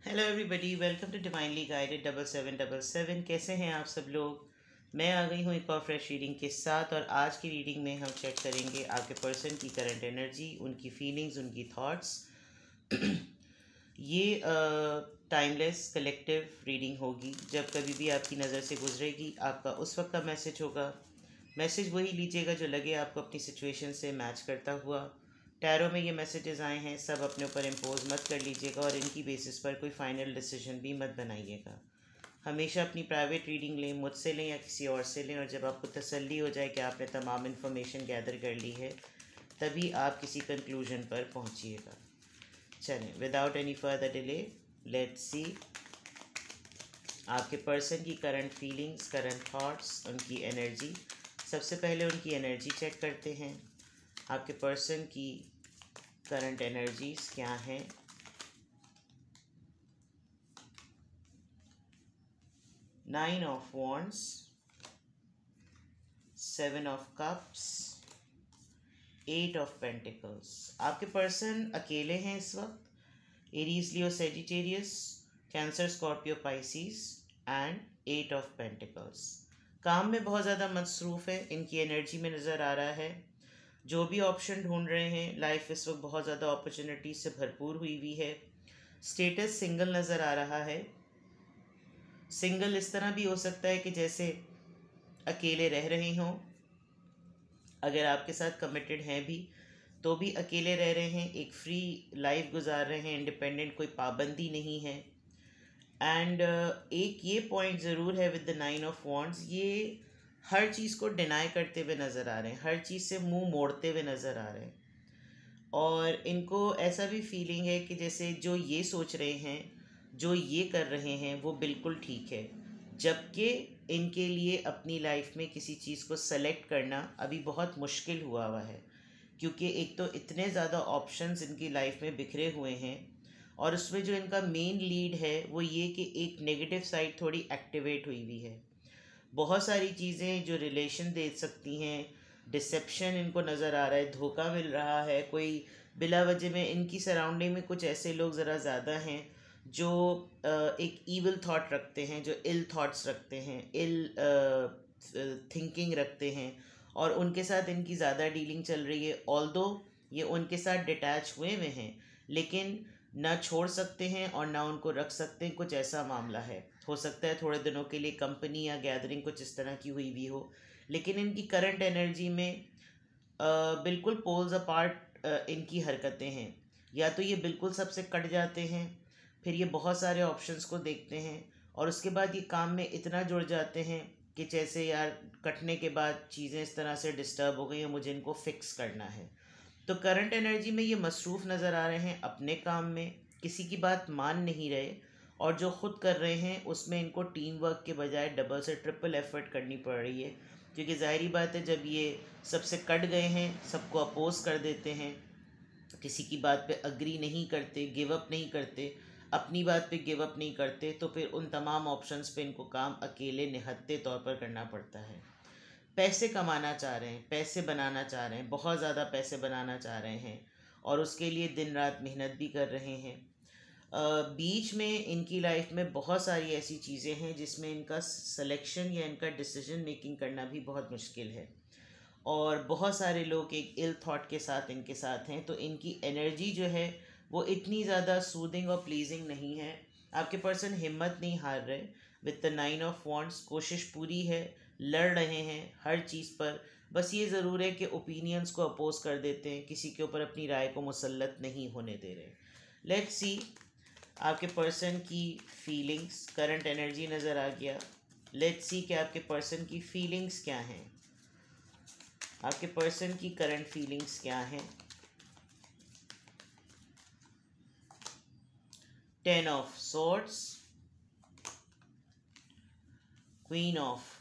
Hello everybody, welcome to divinely guided 7777। कैसे हैं आप सब लोग। मैं आ गई हूँ एक और फ्रेश रीडिंग के साथ। और आज की रीडिंग में हम चेक करेंगे आपके पर्सन की करंट एनर्जी, उनकी फीलिंग्स, उनकी थॉट्स। ये टाइमलेस कलेक्टिव रीडिंग होगी। जब कभी भी आपकी नज़र से गुजरेगी, आपका उस वक्त का मैसेज होगा। मैसेज वही लीजिएगा जो लगे आपको अपनी सिचुएशन से मैच करता हुआ। टैरो में ये मैसेजेस आए हैं, सब अपने ऊपर इम्पोज मत कर लीजिएगा और इनकी बेसिस पर कोई फाइनल डिसीजन भी मत बनाइएगा। हमेशा अपनी प्राइवेट रीडिंग लें, मुझसे लें या किसी और से लें, और जब आपको तसल्ली हो जाए कि आपने तमाम इन्फॉर्मेशन गैदर कर ली है, तभी आप किसी कंक्लूजन पर पहुंचिएगा। चलें, without any further delay, let's see आपके पर्सन की करंट फीलिंग्स, करंट थॉट्स, उनकी एनर्जी। सबसे पहले उनकी एनर्जी चेक करते हैं। आपके पर्सन की करंट एनर्जीज क्या हैं। Nine of wands, seven of cups, eight of pentacles. आपके पर्सन अकेले हैं इस वक्त। Aries, Leo, Sagittarius, Cancer, Scorpio, Pisces and eight of pentacles. काम में बहुत ज़्यादा मसरूफ़ है, इनकी एनर्जी में नज़र आ रहा है। जो भी ऑप्शन ढूंढ रहे हैं, लाइफ इस वक्त बहुत ज़्यादा अपॉर्चुनिटी से भरपूर हुई हुई है। स्टेटस सिंगल नज़र आ रहा है। सिंगल इस तरह भी हो सकता है कि जैसे अकेले रह रहे हों। अगर आपके साथ कमिटेड हैं भी तो भी अकेले रह रहे हैं, एक फ्री लाइफ गुजार रहे हैं, इंडिपेंडेंट, कोई पाबंदी नहीं है। एंड एक ये पॉइंट ज़रूर है with the nine of wands, ये हर चीज़ को डिनाई करते हुए नज़र आ रहे हैं, हर चीज़ से मुंह मोड़ते हुए नज़र आ रहे हैं। और इनको ऐसा भी फीलिंग है कि जैसे जो ये सोच रहे हैं, जो ये कर रहे हैं, वो बिल्कुल ठीक है, जबकि इनके लिए अपनी लाइफ में किसी चीज़ को सेलेक्ट करना अभी बहुत मुश्किल हुआ है। क्योंकि एक तो इतने ज़्यादा ऑप्शंस इनकी लाइफ में बिखरे हुए हैं, और उसमें जो इनका मेन लीड है वो ये कि एक नेगेटिव साइड थोड़ी एक्टिवेट हुई हुई है। बहुत सारी चीज़ें जो रिलेशन दे सकती हैं, डिसेप्शन इनको नज़र आ रहा है, धोखा मिल रहा है, कोई बिला वजह में इनकी सराउंडिंग में कुछ ऐसे लोग ज़रा ज़्यादा हैं जो एक ईविल थॉट रखते हैं, जो इल थॉट्स रखते हैं, इल थिंकिंग रखते हैं, और उनके साथ इनकी ज़्यादा डीलिंग चल रही है। ऑल्दो ये उनके साथ डिटैच हुए हुए हैं, लेकिन ना छोड़ सकते हैं और ना उनको रख सकते हैं, कुछ ऐसा मामला है। हो सकता है थोड़े दिनों के लिए कंपनी या गैदरिंग कुछ इस तरह की हुई भी हो, लेकिन इनकी करंट एनर्जी में बिल्कुल पोल्स अपार्ट इनकी हरकतें हैं। या तो ये बिल्कुल सबसे कट जाते हैं, फिर ये बहुत सारे ऑप्शंस को देखते हैं, और उसके बाद ये काम में इतना जुड़ जाते हैं कि जैसे यार कटने के बाद चीज़ें इस तरह से डिस्टर्ब हो गई हैं, मुझे इनको फिक्स करना है। तो करंट एनर्जी में ये मसरूफ़ नज़र आ रहे हैं अपने काम में, किसी की बात मान नहीं रहे, और जो ख़ुद कर रहे हैं उसमें इनको टीम वर्क के बजाय डबल से ट्रिपल एफर्ट करनी पड़ रही है। क्योंकि ज़ाहिरी बात है, जब ये सबसे कट गए हैं, सबको अपोज कर देते हैं, किसी की बात पे अग्री नहीं करते, गिव अप नहीं करते, अपनी बात पे गिव अप नहीं करते, तो फिर उन तमाम ऑप्शंस पे इनको काम अकेले निहत्ते तौर पर करना पड़ता है। पैसे कमाना चाह रहे हैं, पैसे बनाना चाह रहे हैं, बहुत ज़्यादा पैसे बनाना चाह रहे हैं, और उसके लिए दिन रात मेहनत भी कर रहे हैं। बीच में इनकी लाइफ में बहुत सारी ऐसी चीज़ें हैं जिसमें इनका सिलेक्शन या इनका डिसीजन मेकिंग करना भी बहुत मुश्किल है, और बहुत सारे लोग एक इल थॉट के साथ इनके साथ हैं। तो इनकी एनर्जी जो है वो इतनी ज़्यादा सूदिंग और प्लीजिंग नहीं है। आपके पर्सन हिम्मत नहीं हार रहे। With the nine of wands कोशिश पूरी है, लड़ रहे हैं हर चीज़ पर। बस ये ज़रूर है कि ओपिनियंस को अपोज कर देते हैं, किसी के ऊपर अपनी राय को मुसल्लत नहीं होने दे रहे। लेट्स सी आपके पर्सन की फीलिंग्स, करंट एनर्जी नज़र आ गया। लेट्स सी कि आपके पर्सन की फीलिंग्स क्या हैं। आपके पर्सन की करंट फीलिंग्स क्या हैं। 10 of swords, queen of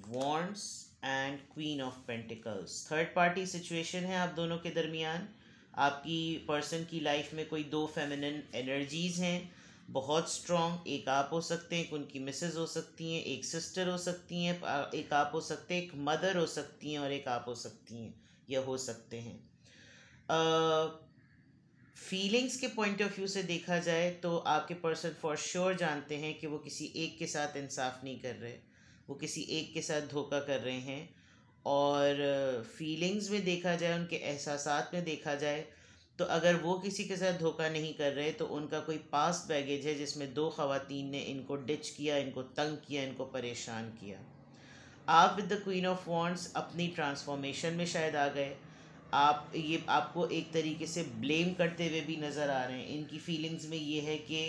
wands and queen of pentacles. Third party situation है आप दोनों के दरमियान। आपकी पर्सन की लाइफ में कोई दो फेमिनिन एनर्जीज़ हैं, बहुत स्ट्रॉन्ग। एक आप हो सकते हैं, एक उनकी मिसेज हो सकती हैं, एक सिस्टर हो सकती हैं, एक आप हो सकते हैं, एक मदर हो सकती हैं, और एक आप हो सकती हैं या हो सकते हैं। फीलिंग्स के पॉइंट ऑफ व्यू से देखा जाए तो आपके पर्सन फॉर श्योर जानते हैं कि वो किसी एक के साथ इंसाफ नहीं कर रहे, वो किसी एक के साथ धोखा कर रहे हैं। और फीलिंग्स में देखा जाए, उनके एहसासात में देखा जाए, तो अगर वो किसी के साथ धोखा नहीं कर रहे तो उनका कोई पास्ट बैगेज है जिसमें दो ख़वातीन ने इनको डिच किया, इनको तंग किया, इनको परेशान किया। आप with the queen of wands अपनी ट्रांसफॉर्मेशन में शायद आ गए। आप ये आपको एक तरीके से ब्लेम करते हुए भी नज़र आ रहे हैं। इनकी फीलिंग्स में ये है कि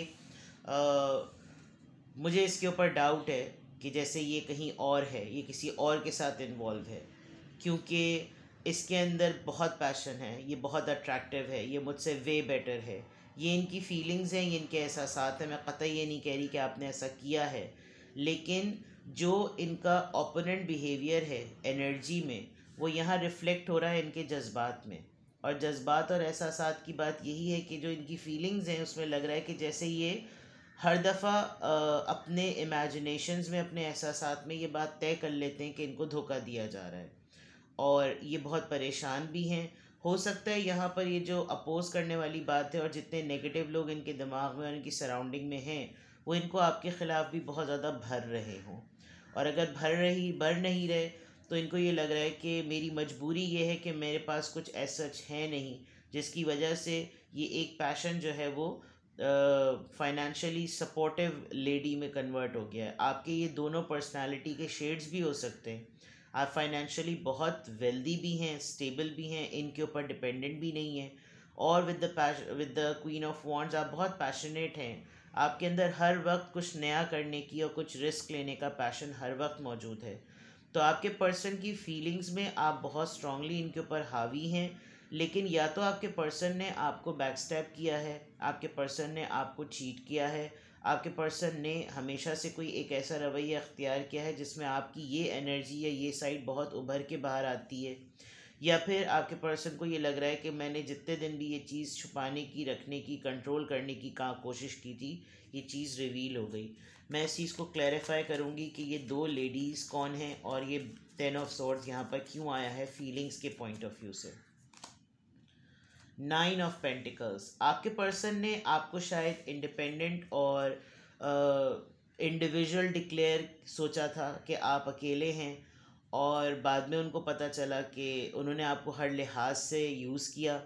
मुझे इसके ऊपर डाउट है कि जैसे ये कहीं और है, ये किसी और के साथ इन्वॉल्व है, क्योंकि इसके अंदर बहुत पैशन है, ये बहुत अट्रैक्टिव है, ये मुझसे वे बेटर है। ये इनकी फीलिंग्स हैं, ये इनके एहसासात हैं। मैं कतई ये नहीं कह रही कि आपने ऐसा किया है, लेकिन जो इनका ओपोनेंट बिहेवियर है एनर्जी में, वो यहाँ रिफ्लेक्ट हो रहा है इनके जज्बात में। और जज्बात और एहसासात की बात यही है कि जो इनकी फीलिंग्स हैं उसमें लग रहा है कि जैसे ये हर दफ़ा अपने इमेजिनेशंस में, अपने एहसासात में ये बात तय कर लेते हैं कि इनको धोखा दिया जा रहा है, और ये बहुत परेशान भी हैं। हो सकता है यहाँ पर ये जो अपोज करने वाली बात है और जितने नेगेटिव लोग इनके दिमाग में और इनकी सराउंडिंग में हैं, वो इनको आपके ख़िलाफ़ भी बहुत ज़्यादा भर रहे हों। और अगर भर नहीं रहे तो इनको ये लग रहा है कि मेरी मजबूरी ये है कि मेरे पास कुछ ऐसा है नहीं, जिसकी वजह से ये एक पैशन जो है वो फाइनेंशियली सपोर्टिव लेडी में कन्वर्ट हो गया है। आपके ये दोनों पर्सनालिटी के शेड्स भी हो सकते हैं। आप फाइनेंशियली बहुत वेल्दी भी हैं, स्टेबल भी हैं, इनके ऊपर डिपेंडेंट भी नहीं हैं। और with the queen of wands आप बहुत पैशनेट हैं। आपके अंदर हर वक्त कुछ नया करने की और कुछ रिस्क लेने का पैशन हर वक्त मौजूद है। तो आपके पर्सन की फीलिंग्स में आप बहुत स्ट्रांगली इनके ऊपर हावी हैं, लेकिन या तो आपके पर्सन ने आपको बैकस्टैब किया है, आपके पर्सन ने आपको चीट किया है, आपके पर्सन ने हमेशा से कोई एक ऐसा रवैया अख्तियार किया है जिसमें आपकी ये एनर्जी या ये साइड बहुत उभर के बाहर आती है, या फिर आपके पर्सन को ये लग रहा है कि मैंने जितने दिन भी ये चीज़ छुपाने की, रखने की, कंट्रोल करने की कोशिश की थी, ये चीज़ रिवील हो गई। मैं इस चीज़ को क्लैरिफाई करूँगी कि ये दो लेडीज़ कौन हैं और ये 10 ऑफ सॉर्ड्स यहाँ पर क्यों आया है फीलिंग्स के पॉइंट ऑफ व्यू से। 9 ऑफ पेंटिकल्स, आपके पर्सन ने आपको शायद इंडिपेंडेंट और इंडिविजुअल डिक्लेयर सोचा था कि आप अकेले हैं, और बाद में उनको पता चला कि उन्होंने आपको हर लिहाज से यूज़ किया,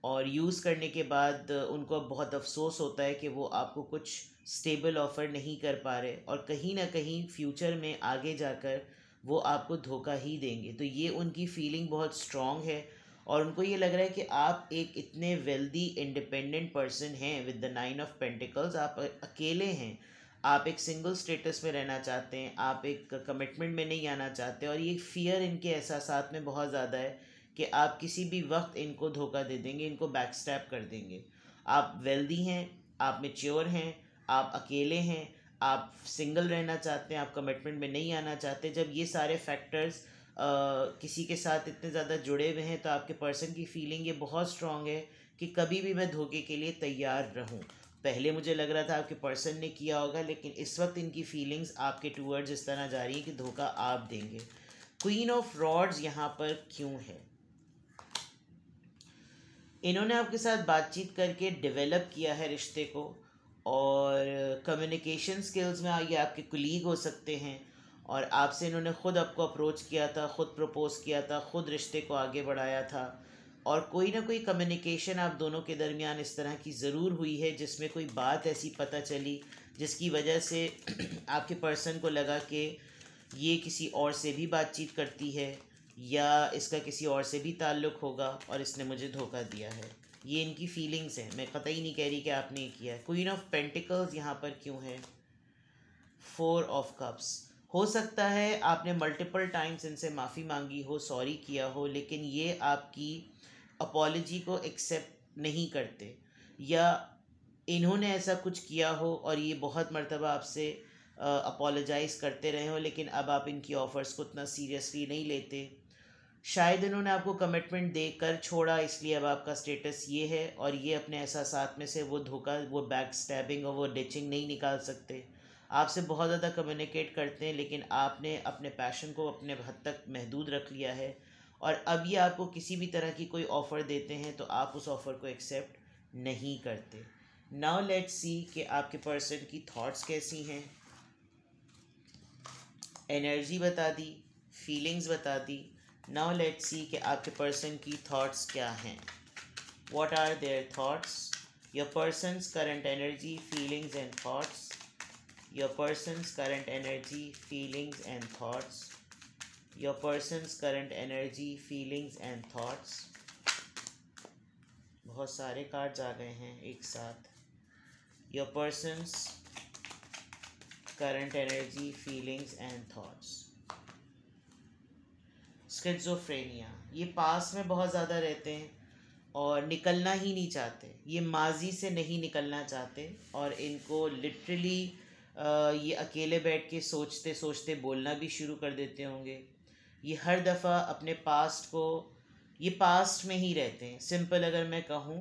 और यूज़ करने के बाद उनको अब बहुत अफसोस होता है कि वो आपको कुछ स्टेबल ऑफ़र नहीं कर पा रहे, और कहीं ना कहीं फ्यूचर में आगे जाकर वो आपको धोखा ही देंगे। तो ये उनकी फीलिंग बहुत स्ट्रॉन्ग है, और उनको ये लग रहा है कि आप एक इतने वेल्दी इंडिपेंडेंट पर्सन हैं विद द 9 ऑफ पेंटिकल्स। आप अकेले हैं, आप एक सिंगल स्टेटस में रहना चाहते हैं, आप एक कमिटमेंट में नहीं आना चाहते, और ये फियर इनके एहसासात में बहुत ज़्यादा है कि आप किसी भी वक्त इनको धोखा दे देंगे, इनको बैकस्टैप कर देंगे। आप वेल्दी हैं, आप मैच्योर हैं, आप अकेले हैं, आप सिंगल रहना चाहते हैं, आप कमिटमेंट में नहीं आना चाहते। जब ये सारे फैक्टर्स किसी के साथ इतने ज़्यादा जुड़े हुए हैं तो आपके पर्सन की फीलिंग ये बहुत स्ट्रॉन्ग है कि कभी भी मैं धोखे के लिए तैयार रहूं। पहले मुझे लग रहा था आपके पर्सन ने किया होगा, लेकिन इस वक्त इनकी फीलिंग्स आपके टूवर्ड्स इस तरह जा रही है कि धोखा आप देंगे। क्वीन ऑफ रॉड्स यहाँ पर क्यों है? इन्होंने आपके साथ बातचीत करके डेवलप किया है रिश्ते को, और कम्युनिकेशन स्किल्स में ये आपके कुलीग हो सकते हैं, और आपसे इन्होंने ख़ुद आपको अप्रोच किया था, ख़ुद प्रपोज़ किया था, ख़ुद रिश्ते को आगे बढ़ाया था, और कोई ना कोई कम्युनिकेशन आप दोनों के दरमियान इस तरह की ज़रूर हुई है जिसमें कोई बात ऐसी पता चली जिसकी वजह से आपके पर्सन को लगा कि ये किसी और से भी बातचीत करती है, या इसका किसी और से भी ताल्लुक़ होगा और इसने मुझे धोखा दिया है। ये इनकी फीलिंग्स हैं, मैं कतई नहीं कह रही कि आपने ये किया है। क्वीन ऑफ पेंटिकल्स यहाँ पर क्यों है? 4 ऑफ कप्स, हो सकता है आपने मल्टीपल टाइम्स इनसे माफ़ी मांगी हो, सॉरी किया हो, लेकिन ये आपकी अपॉलजी को एक्सेप्ट नहीं करते, या इन्होंने ऐसा कुछ किया हो और ये बहुत मर्तबा आपसे अपोलोजाइज़ करते रहे हो, लेकिन अब आप इनकी ऑफ़र्स को उतना सीरियसली नहीं लेते। शायद इन्होंने आपको कमिटमेंट देकर छोड़ा, इसलिए अब आपका स्टेटस ये है, और ये अपने एहसासात में से वो धोखा, वो बैक स्टैबिंग और वो डिचिंग नहीं निकाल सकते। आपसे बहुत ज़्यादा कम्युनिकेट करते हैं, लेकिन आपने अपने पैशन को अपने हद तक महदूद रख लिया है, और अब ये आपको किसी भी तरह की कोई ऑफ़र देते हैं तो आप उस ऑफ़र को एक्सेप्ट नहीं करते। नाउ लेट्स सी कि आपके पर्सन की थॉट्स कैसी हैं। एनर्जी बता दी, फीलिंग्स बता दी। नाउ लेट्स सी कि आपके पर्सन की थॉट्स क्या हैं। What are their thoughts? Your person's current energy, feelings and thoughts. Your person's current energy, feelings and thoughts. Your person's current energy, feelings and thoughts. बहुत सारे cards आ गए हैं एक साथ। Your person's current energy, feelings and thoughts. Schizophrenia, ये पास में बहुत ज़्यादा रहते हैं और निकलना ही नहीं चाहते। ये माजी से नहीं निकलना चाहते और इनको लिटरली ये अकेले बैठ के सोचते सोचते बोलना भी शुरू कर देते होंगे। ये हर दफ़ा अपने पास्ट को, ये पास्ट में ही रहते हैं। सिंपल अगर मैं कहूँ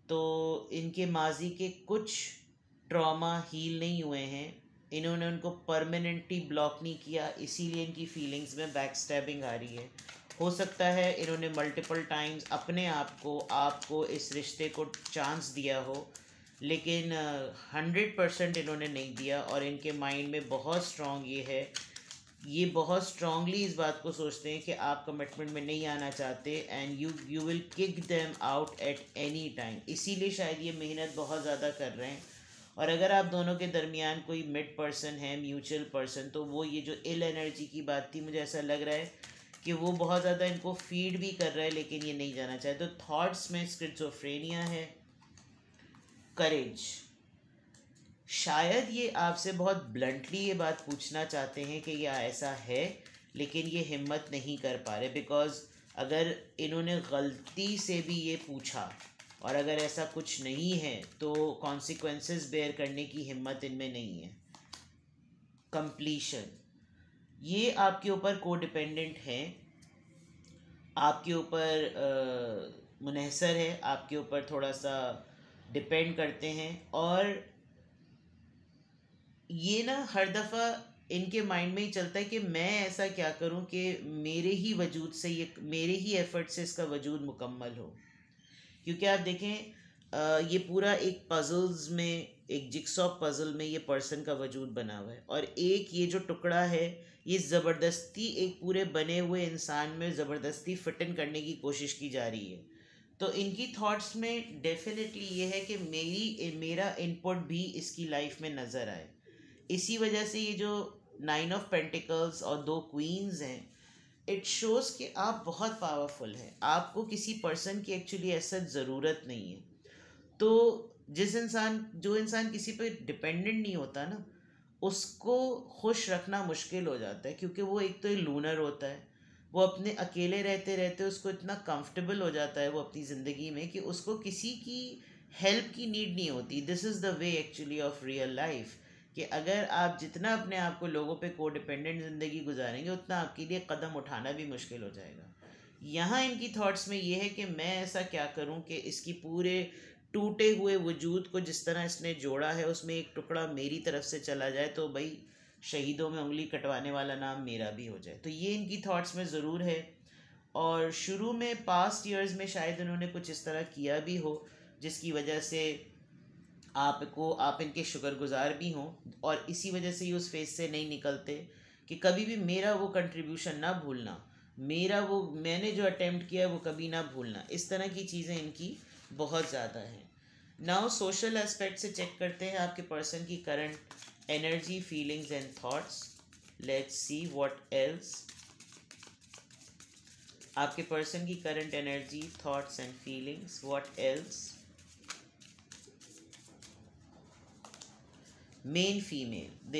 तो इनके माजी के कुछ ट्रॉमा हील नहीं हुए हैं, इन्होंने उनको परमानेंटली ब्लॉक नहीं किया, इसीलिए इनकी फीलिंग्स में बैक स्टैबिंग आ रही है। हो सकता है इन्होंने मल्टीपल टाइम्स अपने आपको इस रिश्ते को चांस दिया हो, लेकिन 100% इन्होंने नहीं दिया और इनके माइंड में बहुत स्ट्रॉन्ग ये बहुत स्ट्रांगली इस बात को सोचते हैं कि आप कमिटमेंट में नहीं आना चाहते and you will kick them out at any time. इसीलिए शायद ये मेहनत बहुत ज़्यादा कर रहे हैं। और अगर आप दोनों के दरमियान कोई मिड पर्सन है, म्यूचुअल पर्सन, तो वो ये जो इल एनर्जी की बात थी, मुझे ऐसा लग रहा है कि वो बहुत ज़्यादा इनको फीड भी कर रहा है लेकिन ये नहीं जाना चाहे। तो थॉट्स में स्किज़ोफ्रेनिया है। करेज, शायद ये आपसे बहुत ब्लंटली ये बात पूछना चाहते हैं कि यह ऐसा है, लेकिन ये हिम्मत नहीं कर पा रहे बिकॉज़ अगर इन्होंने गलती से भी ये पूछा और अगर ऐसा कुछ नहीं है तो कॉन्सिक्वेंसेस बेयर करने की हिम्मत इनमें नहीं है। कंप्लीशन, ये आपके ऊपर को डिपेंडेंट हैं, आपके ऊपर मुनहसर है, आपके ऊपर थोड़ा सा डिपेंड करते हैं। और ये ना हर दफ़ा इनके माइंड में ही चलता है कि मैं ऐसा क्या करूं कि मेरे ही वजूद से मेरे ही एफर्ट से इसका वजूद मुकम्मल हो। क्योंकि आप देखें ये पूरा एक पज़ल्स में, एक जिक्सॉ पज़ल में ये पर्सन का वजूद बना हुआ है और एक ये जो टुकड़ा है ये ज़बरदस्ती एक पूरे बने हुए इंसान में ज़बरदस्ती फिट इन करने की कोशिश की जा रही है। तो इनकी थॉट्स में डेफिनेटली ये है कि मेरा इनपुट भी इसकी लाइफ में नज़र आए। इसी वजह से ये जो 9 ऑफ पेंटिकल्स और 2 क्वींस हैं, इट शोज़ कि आप बहुत पावरफुल हैं, आपको किसी पर्सन की एक्चुअली ऐसा ज़रूरत नहीं है। तो जो इंसान किसी पे डिपेंडेंट नहीं होता ना, उसको खुश रखना मुश्किल हो जाता है क्योंकि वो एक तो लूनर होता है, वो अपने अकेले रहते रहते उसको इतना कंफर्टेबल हो जाता है वो अपनी ज़िंदगी में कि उसको किसी की हेल्प की नीड नहीं होती। This is the way actually of real life कि अगर आप जितना अपने आप को लोगों पे को डिपेंडेंट ज़िंदगी गुजारेंगे उतना आपके लिए कदम उठाना भी मुश्किल हो जाएगा। यहाँ इनकी थॉट्स में ये है कि मैं ऐसा क्या करूँ कि इसकी पूरे टूटे हुए वजूद को जिस तरह इसने जोड़ा है उसमें एक टुकड़ा मेरी तरफ से चला जाए तो भाई शहीदों में उंगली कटवाने वाला नाम मेरा भी हो जाए। तो ये इनकी थॉट्स में ज़रूर है। और शुरू में पास्ट ईयर्स में शायद उन्होंने कुछ इस तरह किया भी हो जिसकी वजह से आप इनके शुक्रगुजार भी हों और इसी वजह से ये उस फेज से नहीं निकलते कि कभी भी मेरा वो कंट्रीब्यूशन ना भूलना, मैंने जो अटेम्प्ट किया वो कभी ना भूलना। इस तरह की चीज़ें इनकी बहुत ज़्यादा हैं। नाउ सोशल एस्पेक्ट से चेक करते हैं आपके पर्सन की current energy, feelings and thoughts. Let's see what else. आपके पर्सन की current energy, thoughts and feelings, what else. Main female,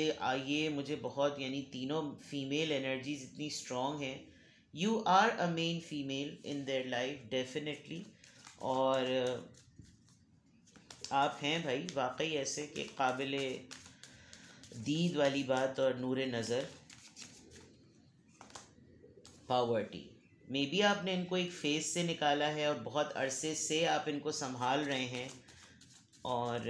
ये मुझे बहुत, यानी तीनों फीमेल एनर्जीज इतनी स्ट्रॉन्ग हैं। You are a main female in their life definitely. और आप हैं भाई वाकई ऐसे कि काबिल दीद वाली बात और नूर नज़र। पावर्टी, मे बी आपने इनको एक फेज से निकाला है और बहुत अरसे से आप इनको संभाल रहे हैं और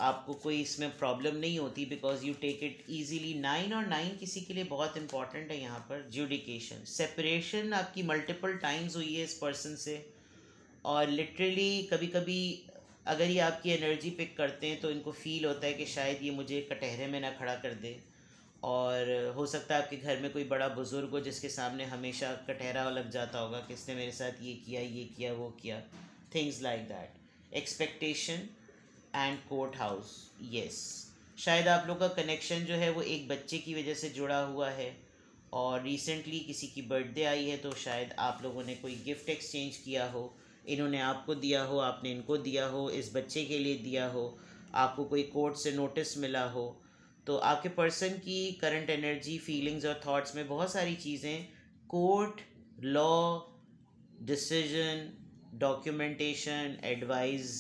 आपको कोई इसमें प्रॉब्लम नहीं होती because you take it easily. 9 और 9 किसी के लिए बहुत इंपॉर्टेंट है यहाँ पर। ज्यूडिकेशन, सेपरेशन आपकी मल्टीपल टाइम्स हुई है इस पर्सन से और लिटरली कभी कभी अगर ये आपकी एनर्जी पिक करते हैं तो इनको फील होता है कि शायद ये मुझे कटहरे में ना खड़ा कर दे, और हो सकता है आपके घर में कोई बड़ा बुज़ुर्ग हो जिसके सामने हमेशा कटहरा लग जाता होगा कि इसने मेरे साथ ये किया वो किया, things like that. Expectation and court house, yes, शायद आप लोग का कनेक्शन जो है वो एक बच्चे की वजह से जुड़ा हुआ है, और रिसेंटली किसी की बर्थडे आई है तो शायद आप लोगों ने कोई गिफ्ट एक्सचेंज किया हो, इन्होंने आपको दिया हो, आपने इनको दिया हो, इस बच्चे के लिए दिया हो, आपको कोई कोर्ट से नोटिस मिला हो। तो आपके पर्सन की करंट एनर्जी, फीलिंग्स और थॉट्स में बहुत सारी चीज़ें court, law, decision, documentation, advice,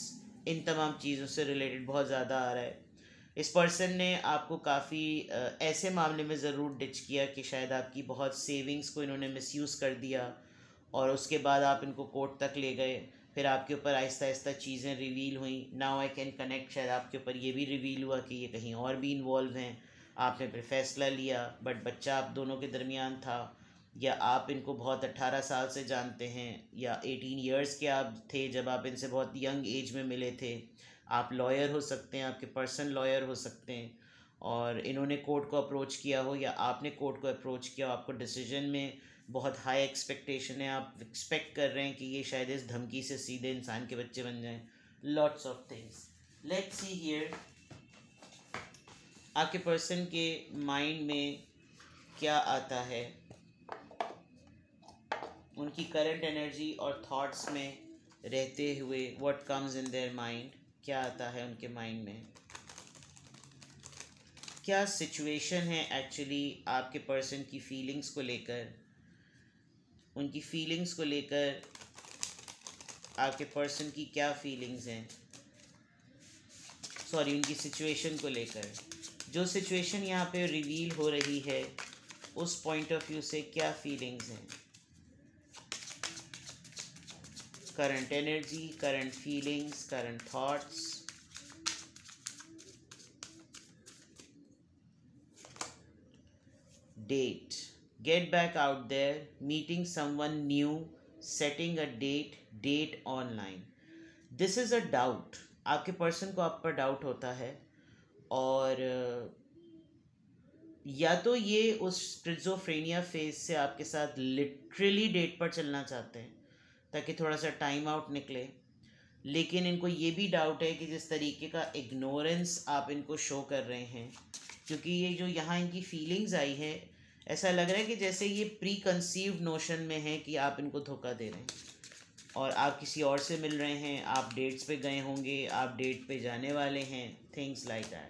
इन तमाम चीज़ों से रिलेटेड बहुत ज़्यादा आ रहा है। इस पर्सन ने आपको काफ़ी ऐसे मामले में ज़रूर डिच किया कि शायद आपकी बहुत सेविंग्स को इन्होंने मिसयूज़ कर दिया, और उसके बाद आप इनको कोर्ट तक ले गए, फिर आपके ऊपर आहिस्ता आहिस्ता चीज़ें रिवील हुई। नाउ आई कैन कनेक्ट, शायद आपके ऊपर ये भी रिवील हुआ कि ये कहीं और भी इन्वॉल्व हैं, आपने फिर फैसला लिया, बट बच्चा आप दोनों के दरमियान था, या आप इनको बहुत 18 साल से जानते हैं, या 18 ईयर्स के आप थे जब आप इनसे बहुत यंग एज में मिले थे। आप लॉयर हो सकते हैं, आपके पर्सन लॉयर हो सकते हैं, और इन्होंने कोर्ट को अप्रोच किया हो या आपने कोर्ट को अप्रोच किया हो। आपको डिसीजन में बहुत हाई एक्सपेक्टेशन है, आप एक्सपेक्ट कर रहे हैं कि ये शायद इस धमकी से सीधे इंसान के बच्चे बन जाएं। Lots of things. Let's see here आपके पर्सन के माइंड में क्या आता है, उनकी करंट एनर्जी और थॉट्स में रहते हुए what comes in their mind, क्या आता है उनके माइंड में, क्या सिचुएशन है एक्चुअली आपके पर्सन की फीलिंग्स को लेकर, उनकी फीलिंग्स को लेकर आपके पर्सन की क्या फीलिंग्स हैं, सॉरी उनकी सिचुएशन को लेकर। जो सिचुएशन यहाँ पे रिवील हो रही है उस पॉइंट ऑफ व्यू से क्या फीलिंग्स हैं, current energy, current feelings, current thoughts. Date, get back out there, meeting someone new, setting a date online. This is a doubt, आपके पर्सन को आप पर डाउट होता है, और या तो ये उस स्किज़ोफ्रेनिया फेज से आपके साथ लिटरली डेट पर चलना चाहते हैं ताकि थोड़ा सा टाइम आउट निकले, लेकिन इनको ये भी डाउट है कि जिस तरीके का इग्नोरेंस आप इनको शो कर रहे हैं, क्योंकि ये जो यहाँ इनकी फीलिंग्स आई है, ऐसा लग रहा है कि जैसे ये प्री कंसीव्ड नोशन में है कि आप इनको धोखा दे रहे हैं और आप किसी और से मिल रहे हैं, आप डेट्स पे गए होंगे, आप डेट पे जाने वाले हैं, things like that.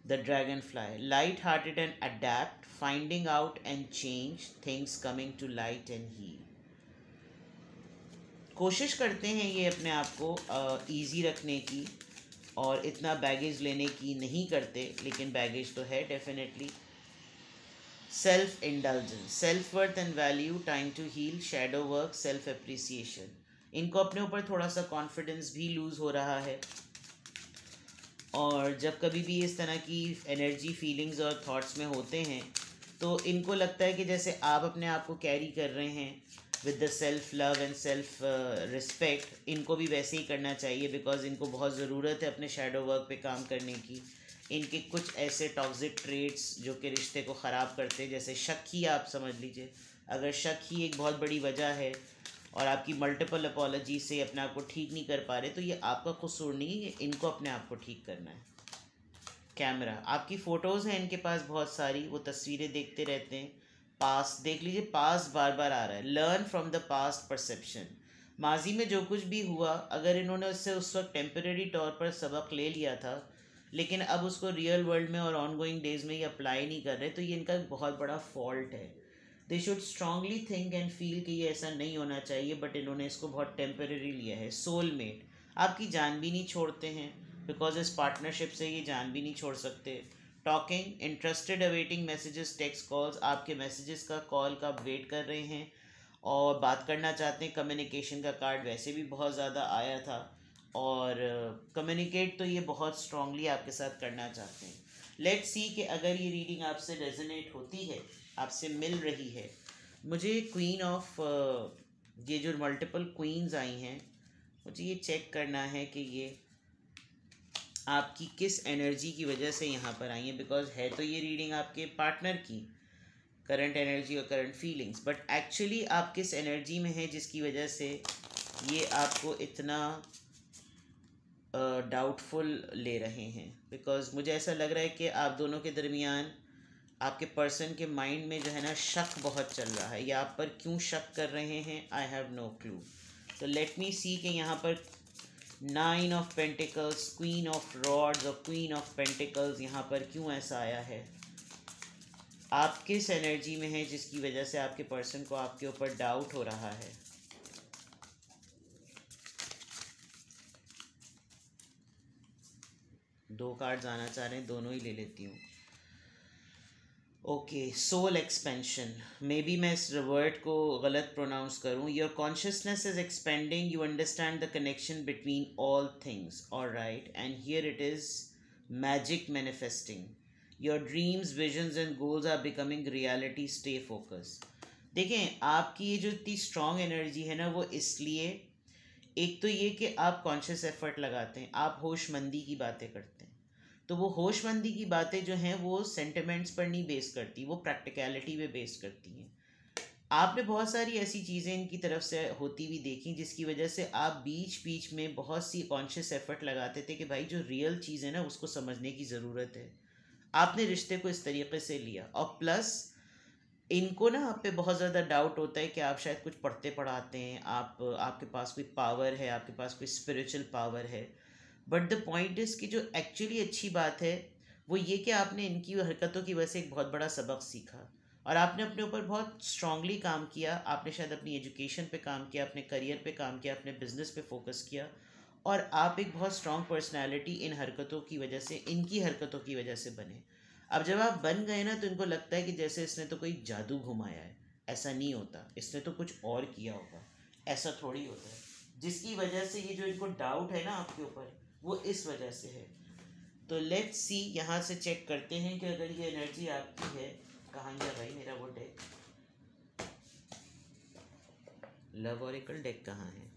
The dragonfly, light hearted and adept, finding out and change, things coming to light and heal. कोशिश करते हैं ये अपने आप को ईजी रखने की, और इतना बैगेज लेने की नहीं करते, लेकिन बैगेज तो है definitely. Self indulgence, self worth and value, time to heal, shadow work, self appreciation. इनको अपने ऊपर थोड़ा सा कॉन्फिडेंस भी लूज़ हो रहा है, और जब कभी भी इस तरह की एनर्जी, फीलिंग्स और थॉट्स में होते हैं तो इनको लगता है कि जैसे आप अपने आप को कैरी कर रहे हैं with the self love and self respect, इनको भी वैसे ही करना चाहिए, बिकॉज इनको बहुत ज़रूरत है अपने शैडो वर्क पे काम करने की। इनके कुछ ऐसे टॉक्सिक ट्रेड्स जो कि रिश्ते को ख़राब करते हैं, जैसे शक ही आप समझ लीजिए, अगर शक ही एक बहुत बड़ी वजह है और आपकी मल्टीपल अपॉलॉजी से अपने आप को ठीक नहीं कर पा रहे, तो ये आपका कसूर नहीं है, इनको अपने आप को ठीक करना है। कैमरा, आपकी फ़ोटोज़ हैं इनके पास बहुत सारी, वो तस्वीरें देखते रहते हैं। पास्ट देख लीजिए, पास्ट बार बार आ रहा है। Learn from the past perception, माजी में जो कुछ भी हुआ, अगर इन्होंने उससे उस वक्त टेम्परेरी तौर पर सबक ले लिया था, लेकिन अब उसको रियल वर्ल्ड में और ऑन गोइंग डेज में ये अप्लाई नहीं कर रहे, तो ये इनका बहुत बड़ा फॉल्ट है। They should strongly think and feel कि ये ऐसा नहीं होना चाहिए, बट इन्होंने इसको बहुत टेम्परेरी लिया है। सोलमेट, आपकी जान भी नहीं छोड़ते हैं, बिकॉज इस पार्टनरशिप से ये जान भी नहीं छोड़ सकते। Talking, interested, awaiting messages, text calls, आपके मैसेजेस का, कॉल का वेट कर रहे हैं और बात करना चाहते हैं। कम्युनिकेशन का कार्ड वैसे भी बहुत ज़्यादा आया था, और कम्युनिकेट तो ये बहुत स्ट्रांगली आपके साथ करना चाहते हैं। लेट्स सी कि अगर ये रीडिंग आपसे रेजोनेट होती है, आपसे मिल रही है। मुझे क्वीन ऑफ ये जो मल्टीपल क्वींस आई हैं, मुझे ये चेक करना है कि ये आपकी किस एनर्जी की वजह से यहाँ पर आई है, बिकॉज है तो ये रीडिंग आपके पार्टनर की करंट एनर्जी और करंट फीलिंग्स, बट एक्चुअली आप किस एनर्जी में हैं जिसकी वजह से ये आपको इतना डाउटफुल ले रहे हैं। बिकॉज मुझे ऐसा लग रहा है कि आप दोनों के दरमियान आपके पर्सन के माइंड में जो है ना शक बहुत चल रहा है, या आप पर क्यों शक कर रहे हैं, आई हैव नो क्लू। तो लेट मी सी कि यहाँ पर 9 of pentacles, queen of rods और क्वीन ऑफ पेंटिकल्स यहाँ पर क्यों ऐसा आया है। आप किस एनर्जी में हैं जिसकी वजह से आपके पर्सन को आपके ऊपर डाउट हो रहा है। दो कार्ड्स आना चाह रहे हैं, दोनों ही ले लेती हूँ। Okay, soul expansion, maybe मैं इस वर्ड को गलत प्रोनाउंस करूँ। Your consciousness is expanding, you understand the connection between all things, alright, and here it is magic manifesting. Your dreams, visions and goals are becoming reality, stay focus. देखें, आपकी ये जो इतनी स्ट्रॉन्ग एनर्जी है ना, वो इसलिए, एक तो ये कि आप कॉन्शियस एफर्ट लगाते हैं, आप होशमंदी की बातें करते हैं, तो वो होशमंदी की बातें जो हैं वो सेंटिमेंट्स पर नहीं बेस करती, वो प्रैक्टिकलिटी पे बेस करती हैं। आपने बहुत सारी ऐसी चीज़ें इनकी तरफ से होती हुई देखी जिसकी वजह से आप बीच बीच में बहुत सी कॉन्शियस एफर्ट लगाते थे कि भाई जो रियल चीज़ है ना उसको समझने की ज़रूरत है। आपने रिश्ते को इस तरीके से लिया, और प्लस इनको ना आप पे बहुत ज़्यादा डाउट होता है कि आप शायद कुछ पढ़ते पढ़ाते हैं, आपके पास कोई पावर है, आपके पास कोई स्पिरिचुअल पावर है। बट द पॉइंट इज़ कि जो एक्चुअली अच्छी बात है वो ये कि आपने इनकी हरकतों की वजह से एक बहुत बड़ा सबक सीखा, और आपने अपने ऊपर बहुत स्ट्रांगली काम किया। आपने शायद अपनी एजुकेशन पे काम किया, अपने करियर पे काम किया, अपने बिजनेस पे फोकस किया, और आप एक बहुत स्ट्रांग पर्सनैलिटी इन हरकतों की वजह से, इनकी हरकतों की वजह से बने। अब जब आप बन गए ना तो इनको लगता है कि जैसे इसने तो कोई जादू घुमाया है। ऐसा नहीं होता, इसने तो कुछ और किया होगा, ऐसा थोड़ी होता है। जिसकी वजह से ये जो इनको डाउट है ना आपके ऊपर, वो इस वजह से है। तो लेट्स सी, यहाँ से चेक करते हैं कि अगर ये एनर्जी आपकी है, कहाँ गया भाई मेरा वो डेक, लव ऑरेकल डेक कहाँ है।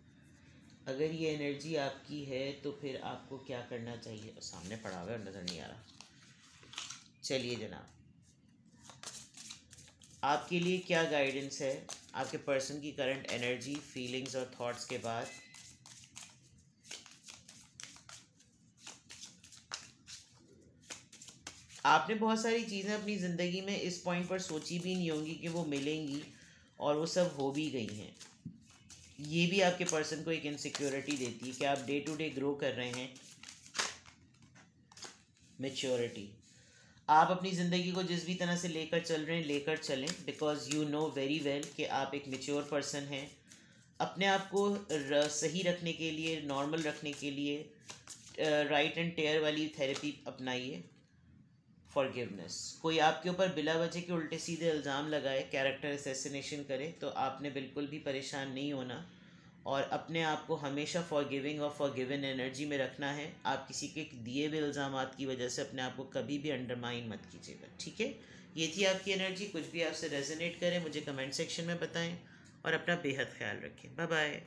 अगर ये एनर्जी आपकी है तो फिर आपको क्या करना चाहिए। सामने पड़ा हुआ है, नज़र नहीं आ रहा। चलिए जनाब, आपके लिए क्या गाइडेंस है आपके पर्सन की करंट एनर्जी, फीलिंग्स और थॉट्स के बाद। आपने बहुत सारी चीज़ें अपनी ज़िंदगी में इस पॉइंट पर सोची भी नहीं होंगी कि वो मिलेंगी, और वो सब हो भी गई हैं। ये भी आपके पर्सन को एक इनसिक्योरिटी देती है कि आप डे टू डे ग्रो कर रहे हैं। मैच्योरिटी, आप अपनी ज़िंदगी को जिस भी तरह से लेकर चल रहे हैं लेकर चलें, because you know very well कि आप एक मैच्योर पर्सन हैं। अपने आप को सही रखने के लिए, नॉर्मल रखने के लिए राइट एंड टेयर वाली थेरेपी अपनाइए। फॉरगिवनेस, कोई आपके ऊपर बिला वजह के उल्टे सीधे इल्ज़ाम लगाए, कैरेक्टर असैसिनेशन करे, तो आपने बिल्कुल भी परेशान नहीं होना, और अपने आप को हमेशा फॉरगिविंग और फॉरगिवन एनर्जी में रखना है। आप किसी के दिए हुए इल्ज़ामात की वजह से अपने आप को कभी भी अंडरमाइन मत कीजिएगा, ठीक है। ये थी आपकी एनर्जी। कुछ भी आपसे रेजोनेट करे मुझे कमेंट सेक्शन में बताएं, और अपना बेहद ख्याल रखें। Bye bye.